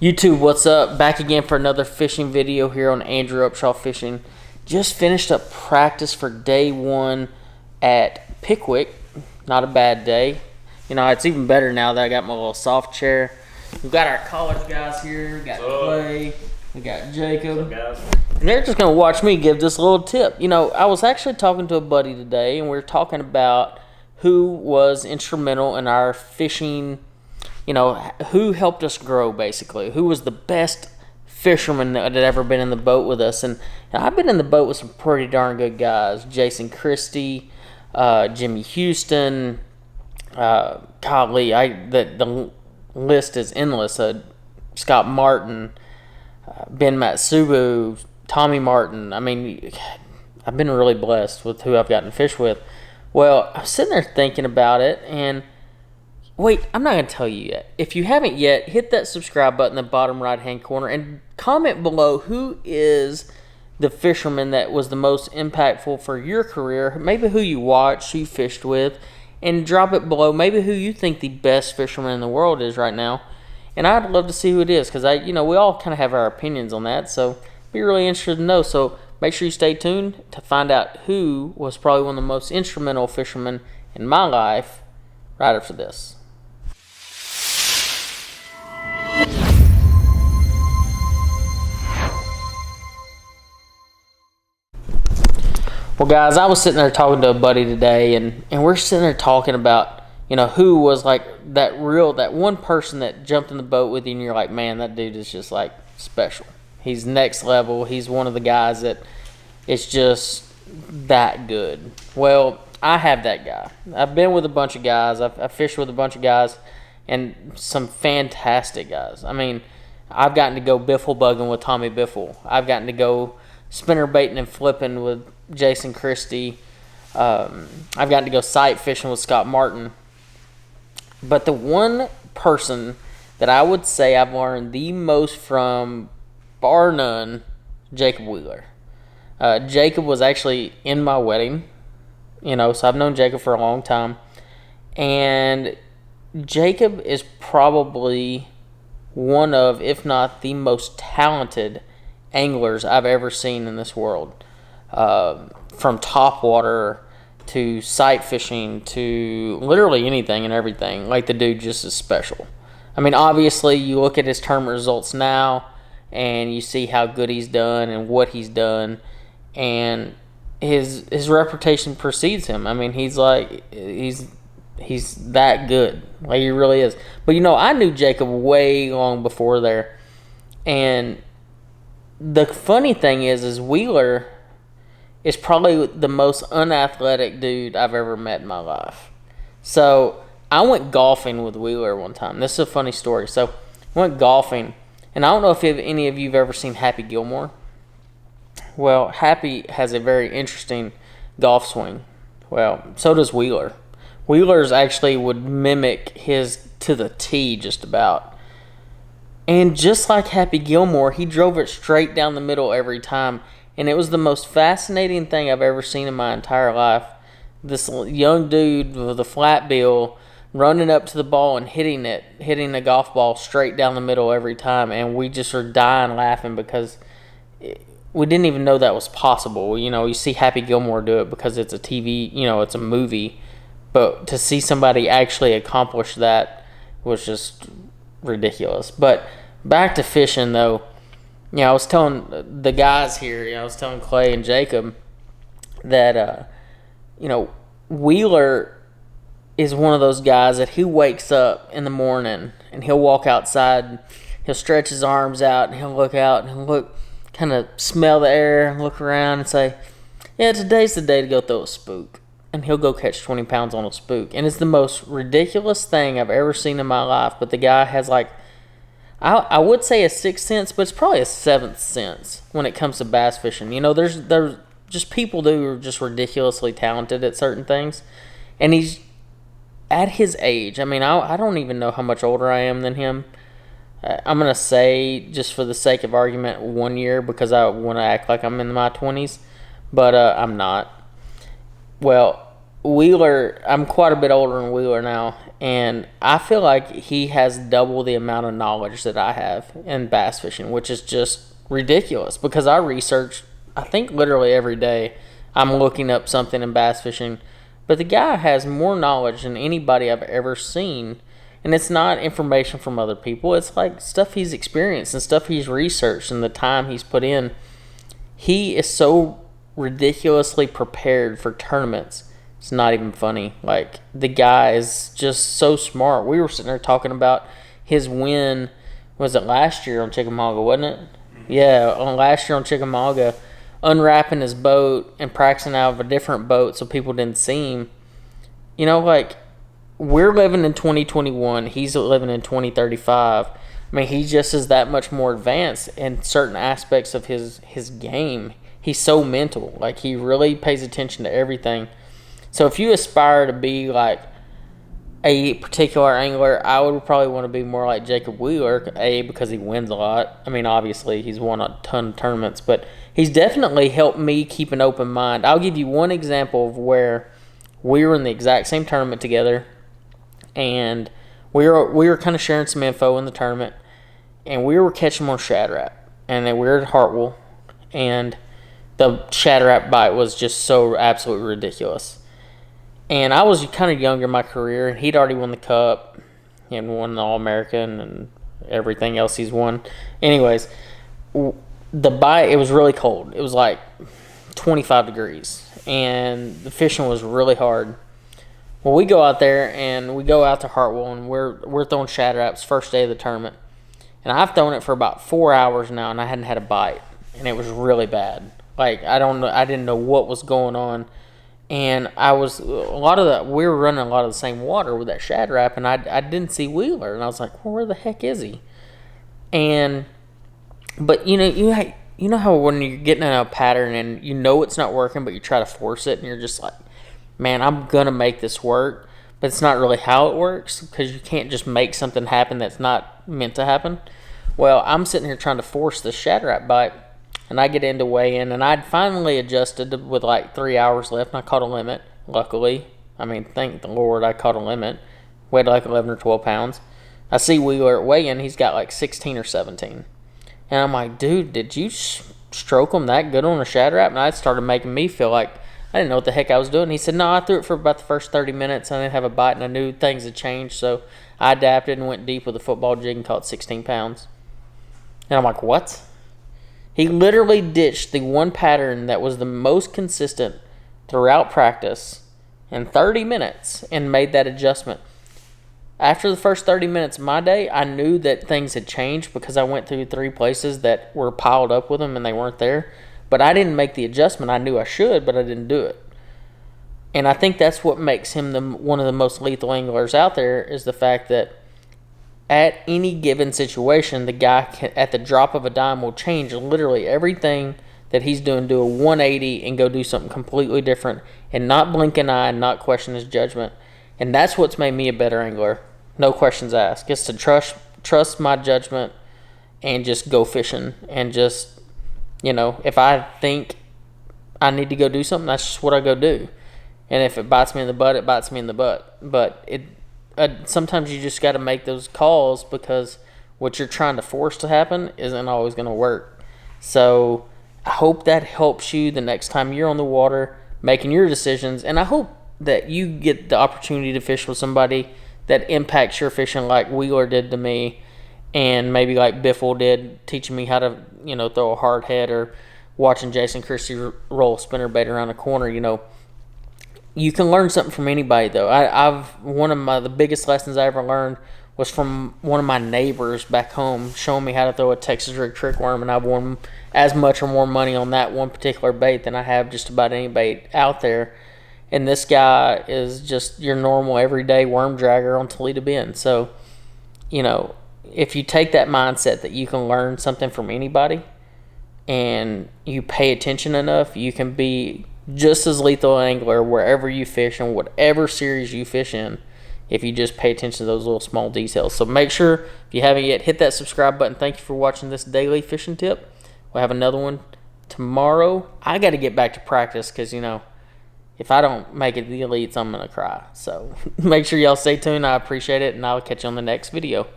YouTube, what's up? Back again for another fishing video here on Andrew Upshaw Fishing. Just finished up practice for day one at Pickwick. Not a bad day. You know, it's even better now that I got my little soft chair. We've got our college guys here. We got Clay. We got Jacob. What's up, guys? And they're just going to watch me give this little tip. You know, I was actually talking to a buddy today, and we were talking about who was instrumental in our fishing. You know, who helped us grow, basically. Who was the best fisherman that had ever been in the boat with us. And I've been in the boat with some pretty darn good guys. Jason Christie, Jimmy Houston, golly, the list is endless. Scott Martin, Ben Matsubu, Tommy Martin. I mean, I've been really blessed with who I've gotten to fish with. Well, I was sitting there thinking about it, and wait, I'm not going to tell you yet. If you haven't yet, hit that subscribe button in the bottom right-hand corner and comment below who is the fisherman that was the most impactful for your career, maybe who you watched, who you fished with, and drop it below maybe who you think the best fisherman in the world is right now. And I'd love to see who it is because, we all kind of have our opinions on that, so be really interested to know. So make sure you stay tuned to find out who was probably one of the most instrumental fishermen in my life right after this. Well, guys, I was sitting there talking to a buddy today, and we're sitting there talking about, who was like that one person that jumped in the boat with you, and you're like, man, that dude is just like special. He's next level. He's one of the guys that it's just that good. Well, I have that guy. I've been with a bunch of guys. I've fished with a bunch of guys, and some fantastic guys. I mean, I've gotten to go biffle bugging with Tommy Biffle. I've gotten to go spinner baiting and flipping with Jason Christie. I've gotten to go sight fishing with Scott Martin. But the one person that I would say I've learned the most from, bar none, Jacob Wheeler. Jacob was actually in my wedding, so I've known Jacob for a long time. And Jacob is probably one of, if not the most talented anglers I've ever seen in this world. From topwater to sight fishing to literally anything and everything. Like, the dude just is special. I mean, obviously, you look at his tournament results now, and you see how good he's done and what he's done, and his reputation precedes him. I mean, he's that good. Like, he really is. But, I knew Jacob way long before there. And the funny thing is Wheeler is probably the most unathletic dude I've ever met in my life. So I went golfing with Wheeler one time. This is a funny story. So I went golfing, and I don't know if any of you have ever seen Happy Gilmore. Well, Happy has a very interesting golf swing. Well, so does Wheeler. Wheeler's actually would mimic his to the T just about. And just like Happy Gilmore, he drove it straight down the middle every time. And it was the most fascinating thing I've ever seen in my entire life. This young dude with a flat bill running up to the ball and hitting the golf ball straight down the middle every time. And we just were dying laughing because we didn't even know that was possible. You see Happy Gilmore do it because it's a TV, it's a movie. But to see somebody actually accomplish that was just ridiculous. But back to fishing, though. I was telling the guys here, I was telling Clay and Jacob that, Wheeler is one of those guys that he wakes up in the morning and he'll walk outside, he'll stretch his arms out and he'll look out and he'll look, kind of smell the air and look around and say, yeah, today's the day to go throw a spook. And he'll go catch 20 pounds on a spook. And it's the most ridiculous thing I've ever seen in my life. But the guy has I would say a sixth sense, but it's probably a seventh sense when it comes to bass fishing. There's just people who are just ridiculously talented at certain things. And he's at his age. I mean, I don't even know how much older I am than him. I'm going to say, just for the sake of argument, 1 year because I want to act like I'm in my 20s. But I'm not. Well, Wheeler, I'm quite a bit older than Wheeler now, and I feel like he has double the amount of knowledge that I have in bass fishing, which is just ridiculous because I research, I think literally every day I'm looking up something in bass fishing, but the guy has more knowledge than anybody I've ever seen, and it's not information from other people, it's like stuff he's experienced and stuff he's researched and the time he's put in. He is so ridiculously prepared for tournaments. It's not even funny. Like, the guy is just so smart. We were sitting there talking about his win, was it last year on Chickamauga, wasn't it? Yeah, on last year on Chickamauga, unwrapping his boat and practicing out of a different boat so people didn't see him. You know, like, we're living in 2021. He's living in 2035. I mean, he just is that much more advanced in certain aspects of his game. He's so mental. Like, he really pays attention to everything. So if you aspire to be like a particular angler, I would probably want to be more like Jacob Wheeler, because he wins a lot. I mean, obviously, he's won a ton of tournaments, but he's definitely helped me keep an open mind. I'll give you one example of where we were in the exact same tournament together, and we were kind of sharing some info in the tournament, and we were catching more shad rap, and then we were at Hartwell, and the shad rap bite was just so absolutely ridiculous. And I was kind of younger in my career, and he'd already won the Cup and won the All-American and everything else he's won. Anyways, the bite, it was really cold. It was like 25 degrees, and the fishing was really hard. Well, we go out there, and we go out to Hartwell, and we're throwing shad raps first day of the tournament. And I've thrown it for about 4 hours now, and I hadn't had a bite, and it was really bad. Like, I didn't know what was going on. And we were running a lot of the same water with that shad rap, and I didn't see Wheeler, and I was like, well, where the heck is he? But you know how when you're getting in a pattern and you know it's not working, but you try to force it, and you're just like, man, I'm gonna make this work, but it's not really how it works, because you can't just make something happen that's not meant to happen. Well, I'm sitting here trying to force this shad rap bite. And I get into weigh-in, and I'd finally adjusted with like 3 hours left, and I caught a limit, luckily. I mean, thank the Lord I caught a limit. Weighed like 11 or 12 pounds. I see Wheeler at weigh-in, he's got like 16 or 17. And I'm like, dude, did you stroke him that good on a shad rap? And that started making me feel like I didn't know what the heck I was doing. He said, no, I threw it for about the first 30 minutes. I didn't have a bite, and I knew things had changed, so I adapted and went deep with a football jig and caught 16 pounds. And I'm like, what? He literally ditched the one pattern that was the most consistent throughout practice in 30 minutes and made that adjustment. After the first 30 minutes of my day, I knew that things had changed because I went through 3 places that were piled up with them and they weren't there. But I didn't make the adjustment. I knew I should, but I didn't do it. And I think that's what makes him one of the most lethal anglers out there, is the fact that at any given situation, the guy at the drop of a dime will change literally everything that he's doing, do a 180 and go do something completely different and not blink an eye and not question his judgment. And that's what's made me a better angler. No questions asked. It's to trust my judgment and just go fishing. And just, if I think I need to go do something, that's just what I go do. And if it bites me in the butt, it bites me in the butt. But sometimes you just got to make those calls, because what you're trying to force to happen isn't always going to work. So I hope that helps you the next time you're on the water making your decisions. And I hope that you get the opportunity to fish with somebody that impacts your fishing like Wheeler did to me, and maybe like Biffle did, teaching me how to, throw a hard head, or watching Jason Christie roll a spinnerbait around a corner. You can learn something from anybody, though. One of the biggest lessons I ever learned was from one of my neighbors back home, showing me how to throw a Texas rig trick worm, and I've won as much or more money on that one particular bait than I have just about any bait out there. And this guy is just your normal everyday worm dragger on Toledo Bend. So, if you take that mindset that you can learn something from anybody and you pay attention enough, you can be just as lethal an angler wherever you fish and whatever series you fish in, if you just pay attention to those little small details. So make sure, if you haven't yet, hit that subscribe button. Thank you for watching this daily fishing tip. We'll have another one tomorrow. I got to get back to practice, because if I don't make it to the elites, I'm going to cry. So make sure y'all stay tuned. I appreciate it, and I'll catch you on the next video.